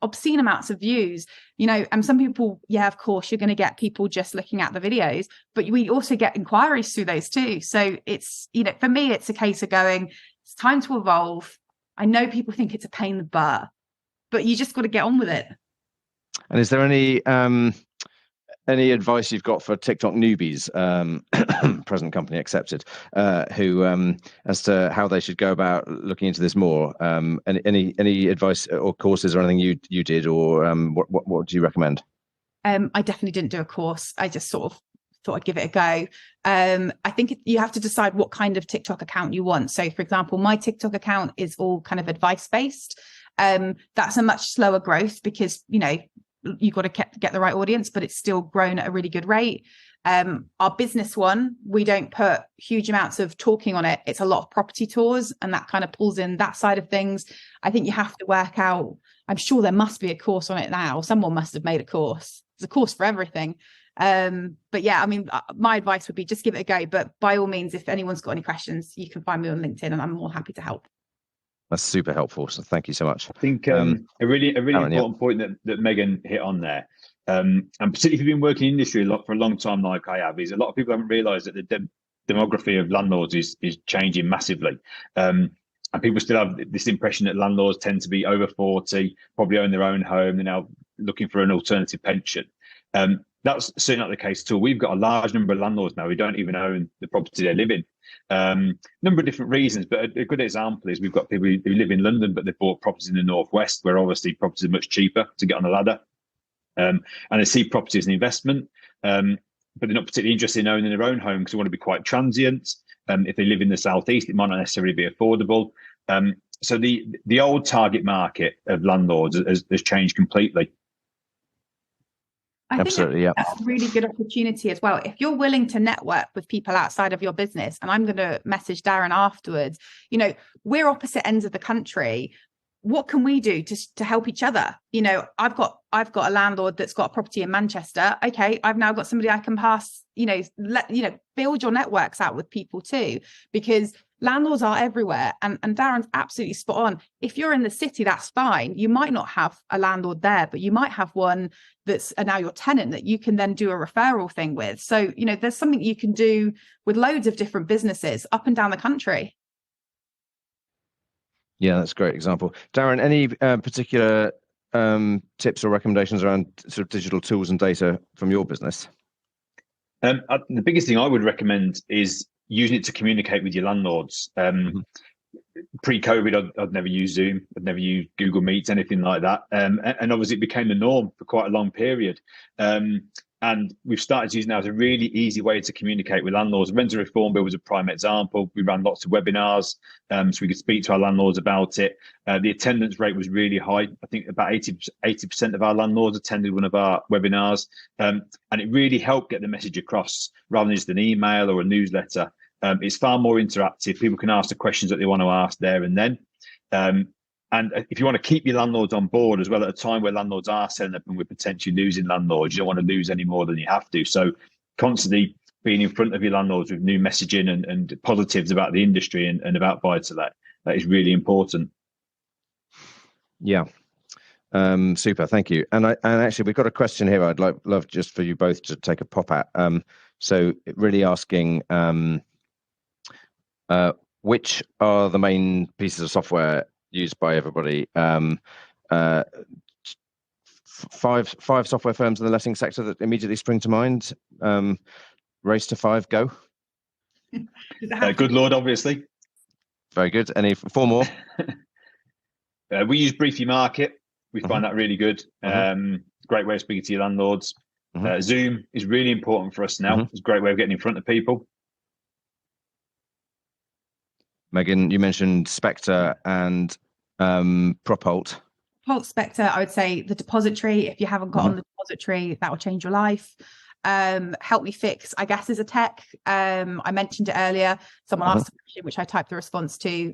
obscene amounts of views, and some people, of course, you're going to get people just looking at the videos, but we also get inquiries through those too. So it's, for me, it's a case of going, it's time to evolve. I know people think it's a pain in the butt, but you just got to get on with it. And is there any advice you've got for TikTok newbies, present company accepted, who as to how they should go about looking into this more? Any advice or courses or anything you did, or what do you recommend? I definitely didn't do a course. I just sort of thought I'd give it a go. I think you have to decide what kind of TikTok account you want. So, for example, my TikTok account is all kind of advice based. That's a much slower growth because you've got to get the right audience, but it's still grown at a really good rate. Our business one, we don't put huge amounts of talking on it. It's a lot of property tours, and that kind of pulls in that side of things. I think you have to work out, I'm sure there must be a course on it now. Someone must have made a course. There's a course for everything. But yeah, I mean, my advice would be just give it a go. But by all means, if anyone's got any questions, you can find me on LinkedIn, and I'm more happy to help. That's super helpful. So thank you so much. I think a really important point that Megan hit on there, and particularly if you've been working in industry for a long time, like I have, is a lot of people haven't realised that the demography of landlords is changing massively, and people still have this impression that landlords tend to be over 40, probably own their own home, they're now looking for an alternative pension. That's certainly not the case at all. We've got a large number of landlords now who don't even own the property they live in. Number of different reasons, but a good example is we've got people who live in London, but they bought properties in the northwest, where obviously properties are much cheaper to get on the ladder, and they see property as an investment, but they're not particularly interested in owning their own home because they want to be quite transient. If they live in the southeast, it might not necessarily be affordable. So the old target market of landlords has changed completely. I think that's a really good opportunity as well. If you're willing to network with people outside of your business, and I'm going to message Darren afterwards, we're opposite ends of the country. what can we do to help each other? I've got a landlord that's got a property in Manchester. Okay, I've now got somebody I can pass, build your networks out with people too, because landlords are everywhere. And Darren's absolutely spot on. If you're in the city, that's fine. You might not have a landlord there, but you might have one that's now your tenant that you can then do a referral thing with. So, there's something you can do with loads of different businesses up and down the country. Yeah, that's a great example. Darren, any particular tips or recommendations around sort of digital tools and data from your business? The biggest thing I would recommend is using it to communicate with your landlords. Pre-COVID, I'd never used Zoom, I'd never used Google Meets, anything like that. And obviously it became the norm for quite a long period. And we've started to use now as a really easy way to communicate with landlords. Rental Reform Bill was a prime example. We ran lots of webinars so we could speak to our landlords about it. The attendance rate was really high. I think about 80% of our landlords attended one of our webinars. And it really helped get the message across rather than just an email or a newsletter. It's far more interactive. People can ask the questions that they want to ask there and then. And if you want to keep your landlords on board as well at a time where landlords are selling up and we're potentially losing landlords, you don't want to lose any more than you have to. So constantly being in front of your landlords with new messaging and positives about the industry and about buy-to-let, that is really important. Yeah. Super. Thank you. And actually, we've got a question here I'd love just for you both to take a pop at. So really asking, which are the main pieces of software used by everybody? Five software firms in the letting sector that immediately spring to mind. Race to five, go. Goodlord, obviously. Very good. Any four more? We use Briefly Market. We find that really good. Great way of speaking to your landlords. Zoom is really important for us now. It's a great way of getting in front of people. Megan, you mentioned Spectre and Propult. Spectre, I would say the depository. If you haven't got on the depository, that will change your life. Help Me Fix, I guess, is a tech. I mentioned it earlier. Someone asked a question, which I typed the response to.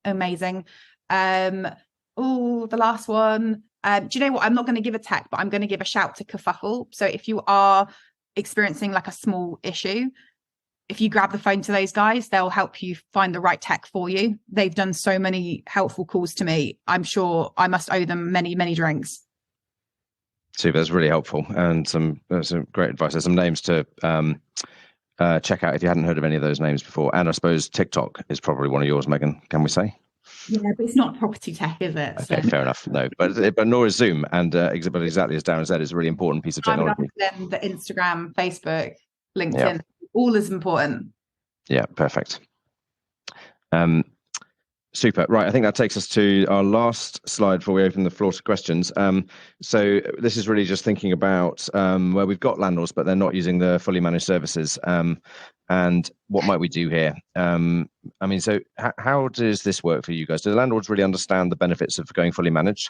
Amazing. The last one. Do you know what? I'm not going to give a tech, but I'm going to give a shout to Kerfuffle. So if you are experiencing like a small issue, if you grab the phone to those guys, they'll help you find the right tech for you. They've done so many helpful calls to me. I'm sure I must owe them many, many drinks. Super, that's really helpful. And some great advice. There's some names to check out if you hadn't heard of any of those names before. And I suppose TikTok is probably one of yours, Megan, can we say? Yeah, but it's not property tech, is it? Okay, fair enough. No, but nor is Zoom. And but exactly as Darren said, it's a really important piece of technology. Then the Instagram, Facebook, LinkedIn, all is important. Yeah, perfect. Super. Right, I think that takes us to our last slide before we open the floor to questions. So this is really just thinking about where we've got landlords, but they're not using the fully managed services. And what might we do here? So how does this work for you guys? Do the landlords really understand the benefits of going fully managed?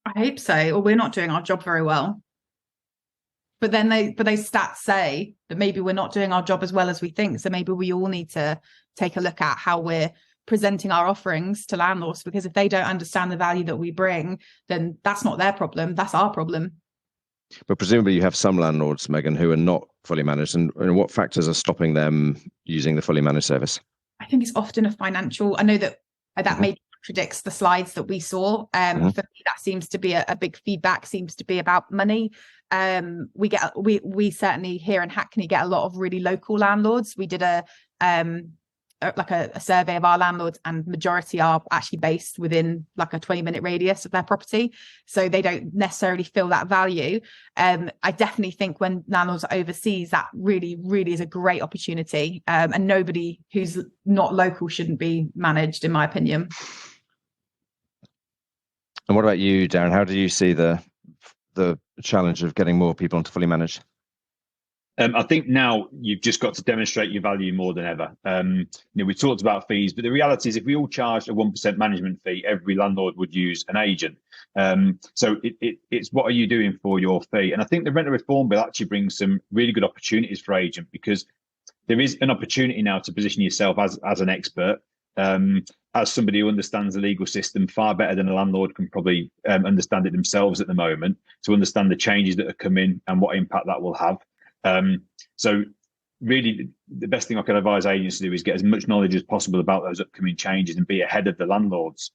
I hope so, or we're not doing our job very well. But then those stats say that maybe we're not doing our job as well as we think. So maybe we all need to take a look at how we're presenting our offerings to landlords, because if they don't understand the value that we bring, then that's not their problem, that's our problem. But presumably you have some landlords, Megan, who are not fully managed, and what factors are stopping them using the fully managed service? I think it's often a financial. I know that maybe contradicts the slides that we saw. For me, that seems to be a big feedback, seems to be about money. We certainly here in Hackney get a lot of really local landlords. We did a survey of our landlords, and majority are actually based within like a 20-minute radius of their property, so they don't necessarily feel that value. I definitely think when landlords are overseas, that really is a great opportunity, and nobody who's not local shouldn't be managed, in my opinion. And what about you, Darren? How do you see the challenge of getting more people onto fully managed? I think now you've just got to demonstrate your value more than ever. We talked about fees, but the reality is if we all charged a 1% management fee, every landlord would use an agent. So it's what are you doing for your fee? And I think the Rental Reform Bill actually brings some really good opportunities for agent, because there is an opportunity now to position yourself as an expert. as somebody who understands the legal system far better than a landlord can probably understand it themselves at the moment, to understand the changes that are coming and what impact that will have. So really, the best thing I can advise agents to do is get as much knowledge as possible about those upcoming changes and be ahead of the landlords.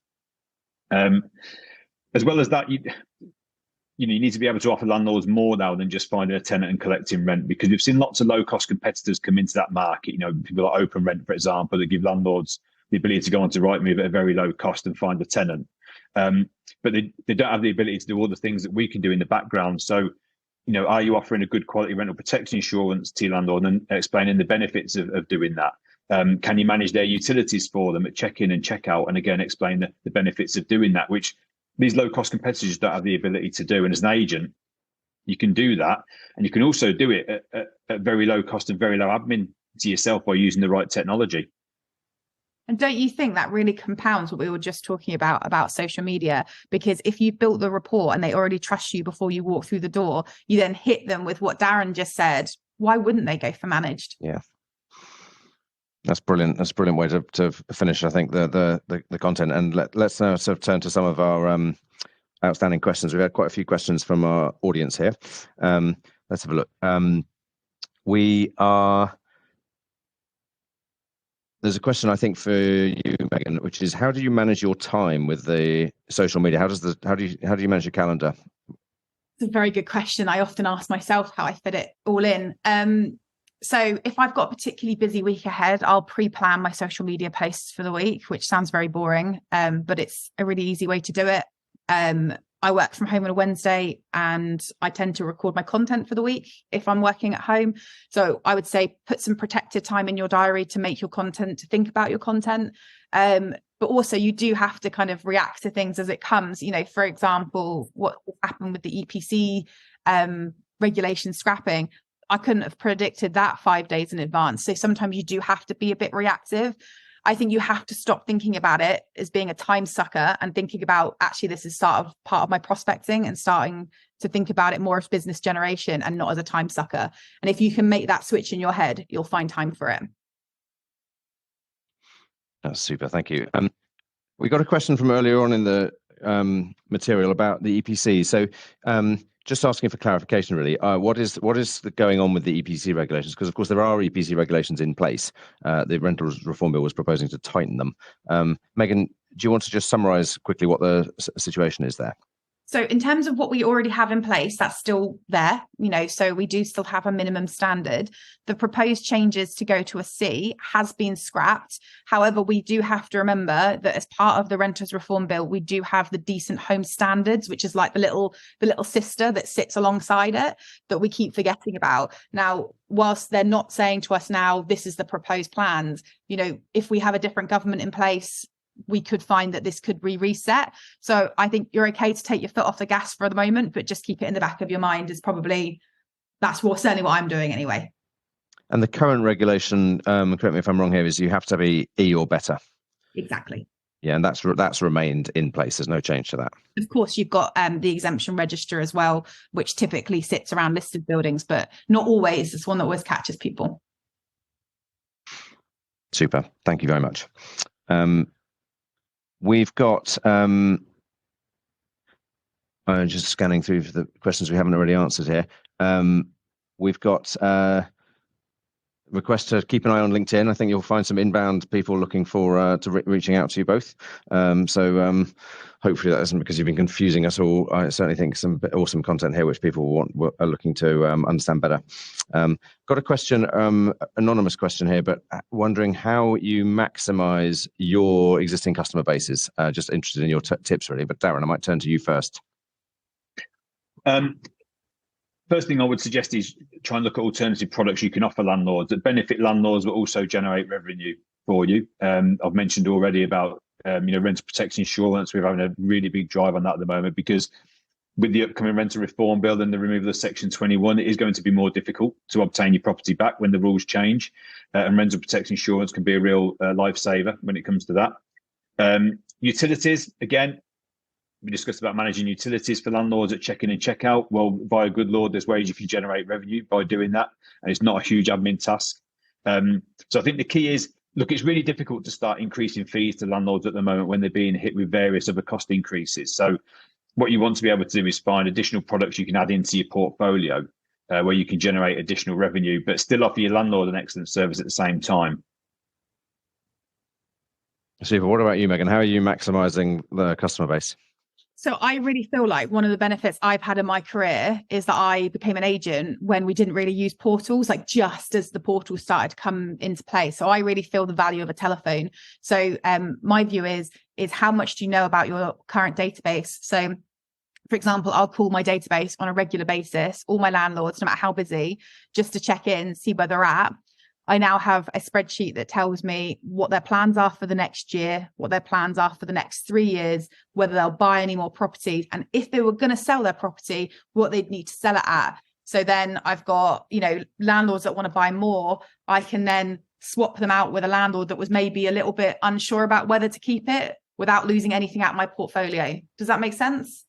As well as that, you need to be able to offer landlords more now than just finding a tenant and collecting rent, because we've seen lots of low-cost competitors come into that market. People like Open Rent, for example, that give landlords the ability to go onto Rightmove at a very low cost and find a tenant. But they don't have the ability to do all the things that we can do in the background. So, are you offering a good quality rental protection insurance to your landlord and explaining the benefits of doing that? Can you manage their utilities for them at check-in and check-out? And again, explain the benefits of doing that, which these low-cost competitors don't have the ability to do. And as an agent, you can do that. And you can also do it at very low cost and very low admin to yourself by using the right technology. And don't you think that really compounds what we were just talking about social media? Because if you built the rapport and they already trust you before you walk through the door, you then hit them with what Darren just said. Why wouldn't they go for managed? Yeah. That's brilliant. That's a brilliant way to finish, I think, the content. And let's now sort of turn to some of our outstanding questions. We've had quite a few questions from our audience here. Let's have a look. There's a question, I think, for you, Megan, which is, how do you manage your time with the social media? How do you manage your calendar? It's a very good question. I often ask myself how I fit it all in. So if I've got a particularly busy week ahead, I'll pre-plan my social media posts for the week, which sounds very boring, but it's a really easy way to do it. I work from home on a Wednesday and I tend to record my content for the week if I'm working at home. So I would say put some protected time in your diary to make your content, to think about your content. But also you do have to kind of react to things as it comes. For example, what happened with the EPC regulation scrapping, I couldn't have predicted that 5 days in advance. So sometimes you do have to be a bit reactive. I think you have to stop thinking about it as being a time sucker and thinking about, actually, this is part of my prospecting, and starting to think about it more as business generation and not as a time sucker. And if you can make that switch in your head, you'll find time for it. That's super. Thank you. We got a question from earlier on in the material about the EPC. So just asking for clarification, really. What is going on with the EPC regulations? Because, of course, there are EPC regulations in place. The Rentals Reform Bill was proposing to tighten them. Megan, do you want to just summarise quickly what the situation is there? So in terms of what we already have in place, that's still there, so we do still have a minimum standard. The proposed changes to go to a C has been scrapped. However, we do have to remember that as part of the Renters Reform Bill, we do have the Decent Home Standards, which is like the little sister that sits alongside it, that we keep forgetting about. Now, whilst they're not saying to us now, this is the proposed plans, if we have a different government in place, we could find that this could reset. So I think you're okay to take your foot off the gas for the moment, but just keep it in the back of your mind is probably, certainly what I'm doing anyway. And the current regulation, correct me if I'm wrong here, is you have to be E or better. Exactly. Yeah, and that's remained in place. There's no change to that. Of course, you've got the exemption register as well, which typically sits around listed buildings, but not always. It's one that always catches people. Super. Thank you very much. We've got, I'm just scanning through the questions we haven't already answered here. We've got request to keep an eye on LinkedIn. I think you'll find some inbound people looking for reaching out to you both. So hopefully that isn't because you've been confusing us all. I certainly think some awesome content here which people are looking to understand better. Got a question, anonymous question here, but wondering how you maximize your existing customer bases. Just interested in your tips, really. But Darren, I might turn to you first. First thing I would suggest is try and look at alternative products you can offer landlords that benefit landlords but also generate revenue for you. I've mentioned already about rental protection insurance. We're having a really big drive on that at the moment because with the upcoming rental reform bill and the removal of Section 21, it is going to be more difficult to obtain your property back when the rules change. And rental protection insurance can be a real lifesaver when it comes to that. Utilities, again, we discussed about managing utilities for landlords at check-in and check-out. Well, via Goodlord, there's ways you can generate revenue by doing that, and it's not a huge admin task. So I think the key is Look, it's really difficult to start increasing fees to landlords at the moment when they're being hit with various other cost increases. So what you want to be able to do is find additional products you can add into your portfolio where you can generate additional revenue, but still offer your landlord an excellent service at the same time. Super. What about you, Megan? How are you maximising the customer base? So I really feel like one of the benefits I've had in my career is that I became an agent when we didn't really use portals, like just as the portals started to come into play. So I really feel the value of a telephone. So my view is how much do you know about your current database? So for example, I'll call my database on a regular basis, all my landlords, no matter how busy, just to check in, see where they're at. I now have a spreadsheet that tells me what their plans are for the next year, what their plans are for the next 3 years, whether they'll buy any more properties, and if they were going to sell their property, what they'd need to sell it at. So then I've got, landlords that want to buy more. I can then swap them out with a landlord that was maybe a little bit unsure about whether to keep it without losing anything out of my portfolio. Does that make sense?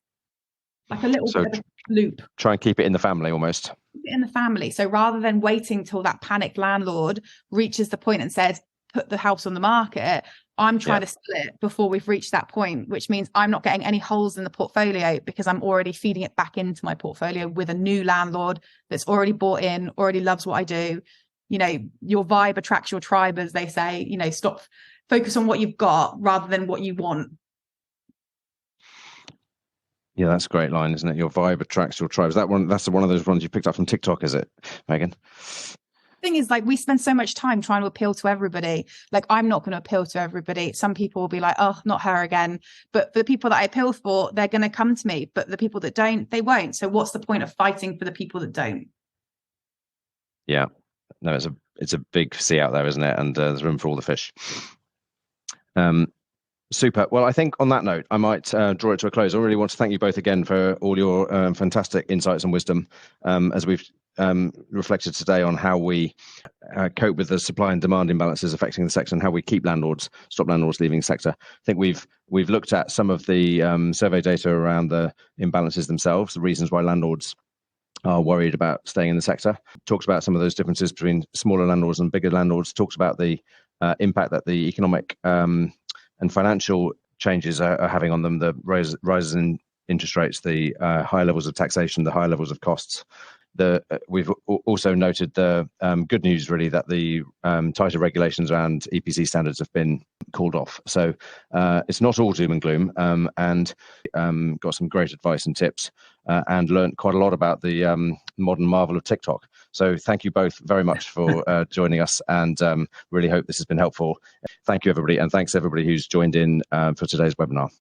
Like a little bit of a loop. Try and keep it in the family almost. In the family. So rather than waiting till that panicked landlord reaches the point and says, put the house on the market, I'm trying to sell it before we've reached that point, which means I'm not getting any holes in the portfolio because I'm already feeding it back into my portfolio with a new landlord that's already bought in, already loves what I do. Your vibe attracts your tribe, as they say. Stop, focus on what you've got rather than what you want. Yeah, that's a great line, isn't it? Your vibe attracts your tribe. That's one of those ones you picked up from TikTok, is it, Megan? Thing is, like, we spend so much time trying to appeal to everybody. Like, I'm not going to appeal to everybody. Some people will be like, oh, not her again. But for the people that I appeal for, they're going to come to me. But the people that don't, they won't. So what's the point of fighting for the people that don't? Yeah, no, it's a big sea out there, isn't it? And there's room for all the fish. Super. Well, I think on that note, I might draw it to a close. I really want to thank you both again for all your fantastic insights and wisdom as we've reflected today on how we cope with the supply and demand imbalances affecting the sector and how we stop landlords leaving the sector. I think we've looked at some of the survey data around the imbalances themselves, the reasons why landlords are worried about staying in the sector. Talks about some of those differences between smaller landlords and bigger landlords. Talks about the impact that the economic and financial changes are having on them, the rises in interest rates, the high levels of taxation, the high levels of costs. We've also noted the good news, really, that the tighter regulations around EPC standards have been called off. So it's not all doom and gloom, and got some great advice and tips and learned quite a lot about the modern marvel of TikTok. So thank you both very much for joining us, and really hope this has been helpful. Thank you, everybody, and thanks everybody who's joined in for today's webinar.